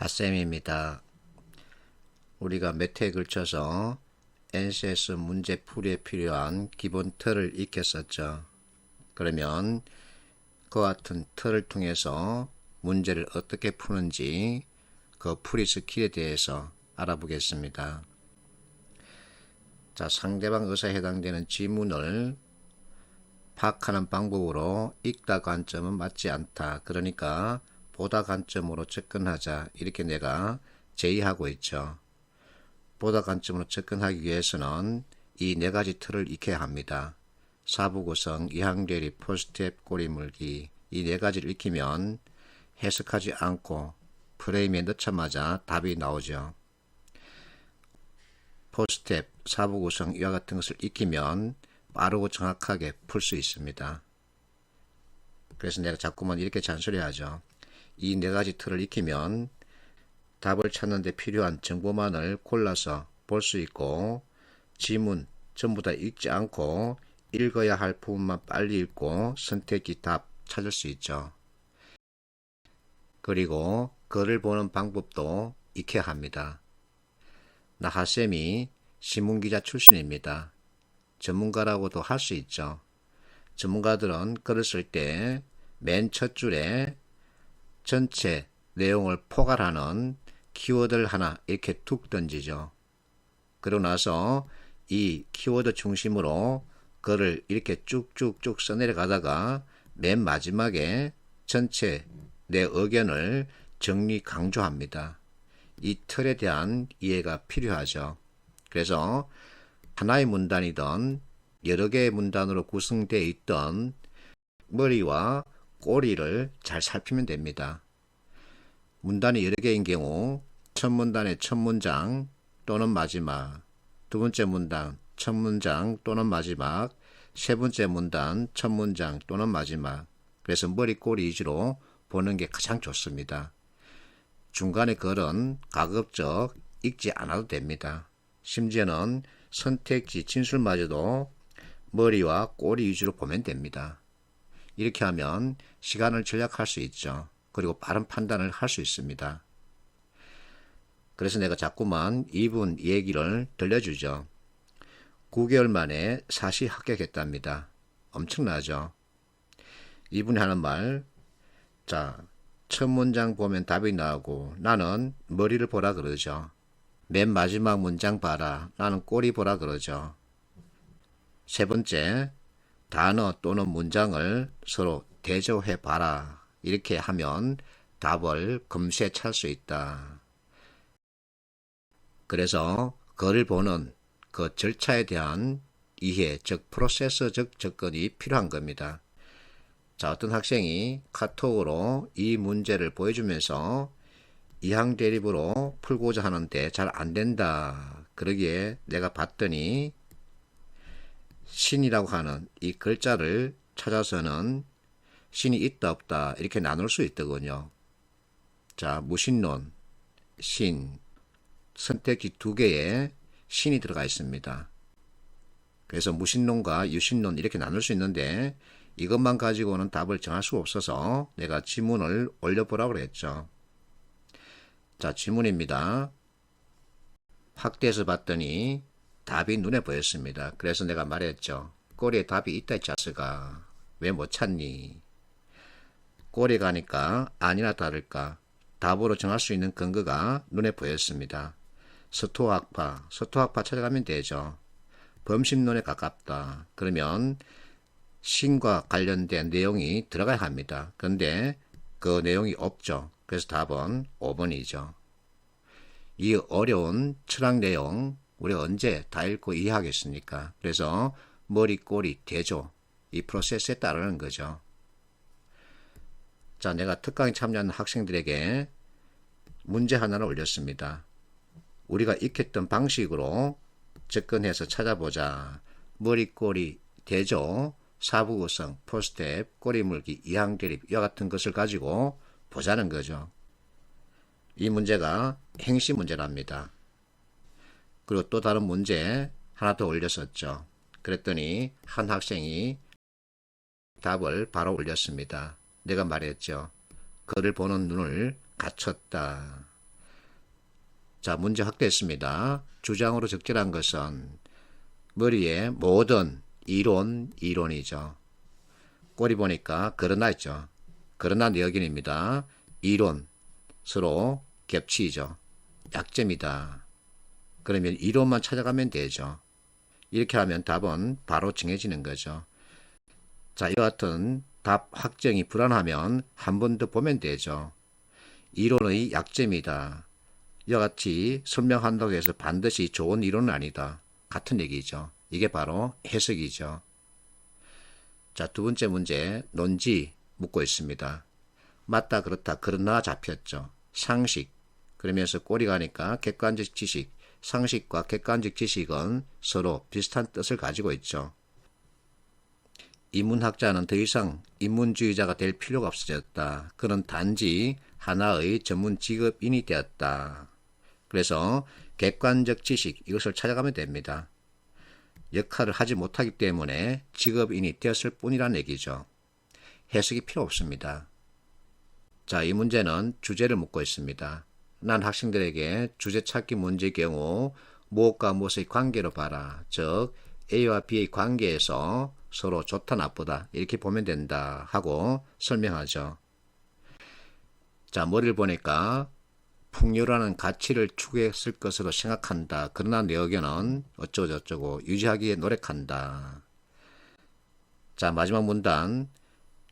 핫쌤입니다. 우리가 몇 회에 걸쳐서 NCS 문제 풀이에 필요한 기본 틀을 익혔었죠. 그러면 그와 같은 틀을 통해서 문제를 어떻게 푸는지 그 풀이 스킬에 대해서 알아보겠습니다. 자, 상대방 의사에 해당되는 지문을 파악하는 방법으로 읽다 관점은 맞지 않다. 그러니까 보다 관점으로 접근하자. 이렇게 내가 제의하고 있죠. 보다 관점으로 접근하기 위해서는 이 네 가지 틀을 익혀야 합니다. 사부구성, 이항대립, 포스트앱, 꼬리물기 이 네 가지를 익히면 해석하지 않고 프레임에 넣자마자 답이 나오죠. 포스트앱, 사부구성 이와 같은 것을 익히면 빠르고 정확하게 풀 수 있습니다. 그래서 내가 자꾸만 이렇게 잔소리하죠. 이 네 가지 틀을 익히면 답을 찾는 데 필요한 정보만을 골라서 볼 수 있고 지문 전부 다 읽지 않고 읽어야 할 부분만 빨리 읽고 선택지 답 찾을 수 있죠. 그리고 글을 보는 방법도 익혀야 합니다. 나 핫쌤이 신문기자 출신입니다. 전문가라고도 할 수 있죠. 전문가들은 글을 쓸 때 맨 첫 줄에 전체 내용을 포괄하는 키워드를 하나 이렇게 툭 던지죠. 그러고 나서 이 키워드 중심으로 글을 이렇게 쭉쭉쭉 써내려가다가 맨 마지막에 전체 내 의견을 정리 강조합니다. 이 틀에 대한 이해가 필요하죠. 그래서 하나의 문단이든 여러 개의 문단으로 구성되어 있던 머리와 꼬리를 잘 살피면 됩니다. 문단이 여러 개인 경우 첫 문단의 첫 문장 또는 마지막, 두 번째 문단 첫 문장 또는 마지막, 세 번째 문단 첫 문장 또는 마지막. 그래서 머리 꼬리 위주로 보는 게 가장 좋습니다. 중간의 글은 가급적 읽지 않아도 됩니다. 심지어는 선택지 진술마저도 머리와 꼬리 위주로 보면 됩니다. 이렇게 하면 시간을 절약할 수 있죠. 그리고 빠른 판단을 할 수 있습니다. 그래서 내가 자꾸만 이분 얘기를 들려주죠. 9개월 만에 사시 합격했답니다. 엄청나죠? 이분이 하는 말, 자, 첫 문장 보면 답이 나오고 나는 머리를 보라 그러죠. 맨 마지막 문장 봐라. 나는 꼬리 보라 그러죠. 세 번째, 단어 또는 문장을 서로 대조해 봐라. 이렇게 하면 답을 금세 찾을 수 있다. 그래서 글을 보는 그 절차에 대한 이해, 즉 프로세서적 접근이 필요한 겁니다. 자, 어떤 학생이 카톡으로 이 문제를 보여주면서 이항 대립으로 풀고자 하는데 잘 안 된다. 그러기에 내가 봤더니 신이라고 하는 이 글자를 찾아서는 신이 있다 없다 이렇게 나눌 수 있더군요. 자, 무신론, 신, 선택지 두 개에 신이 들어가 있습니다. 그래서 무신론과 유신론 이렇게 나눌 수 있는데 이것만 가지고는 답을 정할 수가 없어서 내가 지문을 올려보라고 그랬죠. 자, 지문입니다. 확대해서 봤더니 답이 눈에 보였습니다. 그래서 내가 말했죠. 꼬리에 답이 있다 이 자스가. 왜 못 찾니? 꼬리 가니까 아니나 다를까 답으로 정할 수 있는 근거가 눈에 보였습니다. 서토학파 찾아가면 되죠. 범심론에 가깝다. 그러면 신과 관련된 내용이 들어가야 합니다. 그런데 그 내용이 없죠. 그래서 답은 5번이죠. 이 어려운 철학 내용 우리 언제 다 읽고 이해하겠습니까? 그래서 머리, 꼬리, 대조 이 프로세스에 따르는 거죠. 자, 내가 특강에 참여하는 학생들에게 문제 하나를 올렸습니다. 우리가 익혔던 방식으로 접근해서 찾아보자. 머리, 꼬리, 대조, 사부구성, 포스트앱, 꼬리물기, 이항대립 이와 같은 것을 가지고 보자는 거죠. 이 문제가 행시 문제랍니다. 그리고 또 다른 문제 하나 더 올렸었죠. 그랬더니 한 학생이 답을 바로 올렸습니다. 내가 말했죠. 글을 보는 눈을 갖췄다. 자, 문제 확대했습니다. 주장으로 적절한 것은 머리에 모든 이론이죠. 꼬리 보니까 그러나 있죠. 그러나 여긴입니다. 이론 서로 겹치죠. 약점이다. 그러면 이론만 찾아가면 되죠. 이렇게 하면 답은 바로 정해지는 거죠. 자, 이와 같은 답 확정이 불안하면 한 번 더 보면 되죠. 이론의 약점이다. 이와 같이 설명한다고 해서 반드시 좋은 이론은 아니다. 같은 얘기죠. 이게 바로 해석이죠. 자, 두 번째 문제 논지 묻고 있습니다. 맞다 그렇다 그러나 잡혔죠. 상식 그러면서 꼬리 가니까 객관적 지식 상식과 객관적 지식은 서로 비슷한 뜻을 가지고 있죠. 인문학자는 더 이상 인문주의자가 될 필요가 없어졌다. 그는 단지 하나의 전문 직업인이 되었다. 그래서 객관적 지식 이것을 찾아가면 됩니다. 역할을 하지 못하기 때문에 직업인이 되었을 뿐이라는 얘기죠. 해석이 필요 없습니다. 자, 이 문제는 주제를 묻고 있습니다. 난 학생들에게 주제 찾기 문제의 경우 무엇과 무엇의 관계로 봐라. 즉 A와 B의 관계에서 서로 좋다 나쁘다 이렇게 보면 된다 하고 설명하죠. 자, 머리를 보니까 풍요라는 가치를 추구했을 것으로 생각한다. 그러나 내 의견은 어쩌고저쩌고 유지하기에 노력한다. 자, 마지막 문단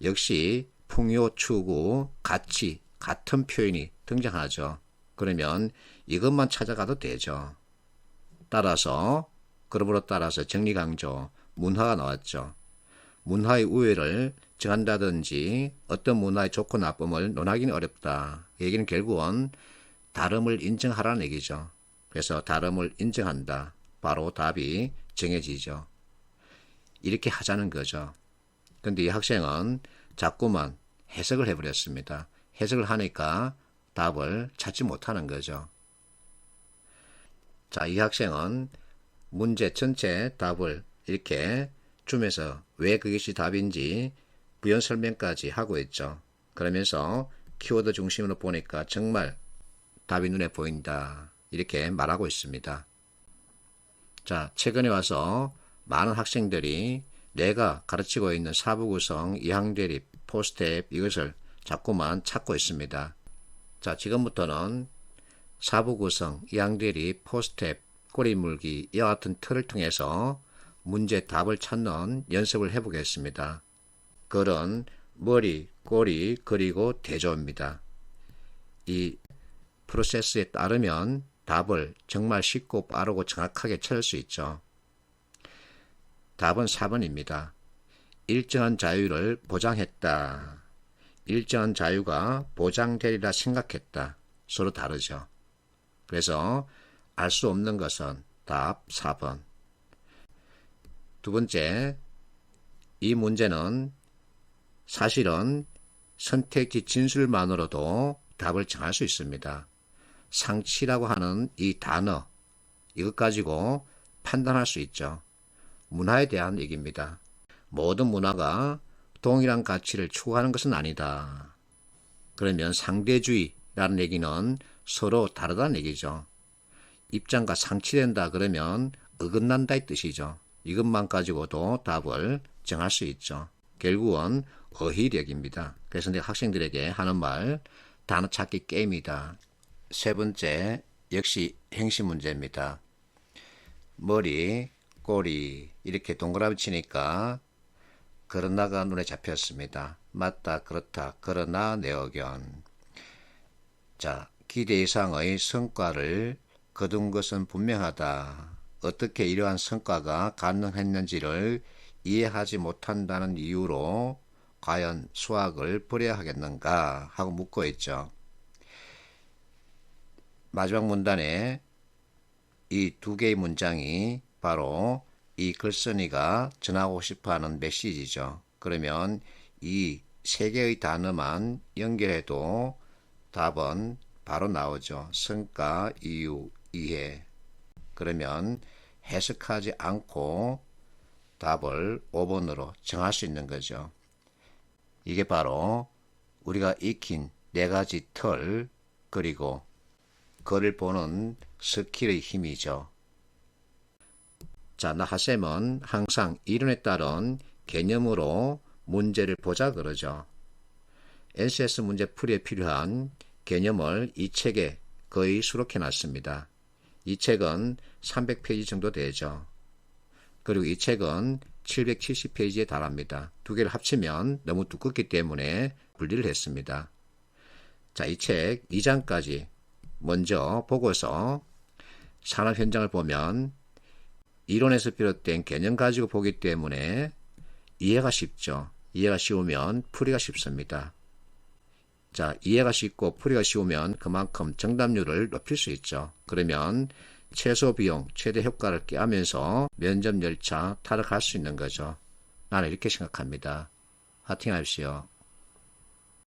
역시 풍요 추구 가치 같은 표현이 등장하죠. 그러면 이것만 찾아가도 되죠. 따라서 그러므로 따라서 정리강조 문화가 나왔죠. 문화의 우위를 정한다든지 어떤 문화의 좋고 나쁨을 논하기는 어렵다. 얘기는 결국은 다름을 인정하라는 얘기죠. 그래서 다름을 인정한다. 바로 답이 정해지죠. 이렇게 하자는 거죠. 근데 이 학생은 자꾸만 해석을 해버렸습니다. 해석을 하니까 답을 찾지 못하는 거죠. 자, 이 학생은 문제 전체 답을 이렇게 주면서 왜 그것이 답인지 부연 설명까지 하고 있죠. 그러면서 키워드 중심으로 보니까 정말 답이 눈에 보인다. 이렇게 말하고 있습니다. 자, 최근에 와서 많은 학생들이 내가 가르치고 있는 사부구성, 이항대립, 포스트앱 이것을 자꾸만 찾고 있습니다. 자, 지금부터는 사부구성, 이항대립, 포스트앱, 꼬리물기 이와 같은 틀을 통해서 문제 답을 찾는 연습을 해보겠습니다. 글은 머리, 꼬리, 그리고 대조입니다. 이 프로세스에 따르면 답을 정말 쉽고 빠르고 정확하게 찾을 수 있죠. 답은 4번입니다. 일정한 자유를 보장했다. 일정한 자유가 보장되리라 생각했다. 서로 다르죠. 그래서 알 수 없는 것은 답 4번. 두 번째, 이 문제는 사실은 선택지 진술만으로도 답을 정할 수 있습니다. 상치라고 하는 이 단어, 이것 가지고 판단할 수 있죠. 문화에 대한 얘기입니다. 모든 문화가 동일한 가치를 추구하는 것은 아니다. 그러면 상대주의라는 얘기는 서로 다르다는 얘기죠. 입장과 상치된다 그러면 어긋난다 이 뜻이죠. 이것만 가지고도 답을 정할 수 있죠. 결국은 어휘력입니다. 그래서 내가 학생들에게 하는 말 단어 찾기 게임이다. 세 번째 역시 행시 문제입니다. 머리, 꼬리 이렇게 동그라미 치니까 그러나가 눈에 잡혔습니다. 맞다, 그렇다, 그러나 내 의견. 자, 기대 이상의 성과를 거둔 것은 분명하다. 어떻게 이러한 성과가 가능했는지를 이해하지 못한다는 이유로 과연 수학을 버려야 하겠는가 하고 묻고 있죠. 마지막 문단에 이 두 개의 문장이 바로 이 글쓴이가 전하고 싶어하는 메시지죠. 그러면 이 세 개의 단어만 연결해도 답은 바로 나오죠. 성과, 이유, 이해. 그러면 해석하지 않고 답을 5번으로 정할 수 있는 거죠. 이게 바로 우리가 익힌 네 가지 틀 그리고 글을 보는 스킬의 힘이죠. 자, 나하쌤은 항상 이론에 따른 개념으로 문제를 보자 그러죠. NCS 문제 풀이에 필요한 개념을 이 책에 거의 수록해 놨습니다. 이 책은 300페이지 정도 되죠. 그리고 이 책은 770페이지에 달합니다. 두 개를 합치면 너무 두껍기 때문에 분리를 했습니다. 자, 이 책 2장까지 먼저 보고서 산업 현장을 보면 이론에서 비롯된 개념 가지고 보기 때문에 이해가 쉽죠. 이해가 쉬우면 풀이가 쉽습니다. 자, 이해가 쉽고 풀이가 쉬우면 그만큼 정답률을 높일 수 있죠. 그러면 최소 비용, 최대 효과를 꾀하면서 면접 열차 탈락할 수 있는 거죠. 나는 이렇게 생각합니다. 화이팅 하십시오.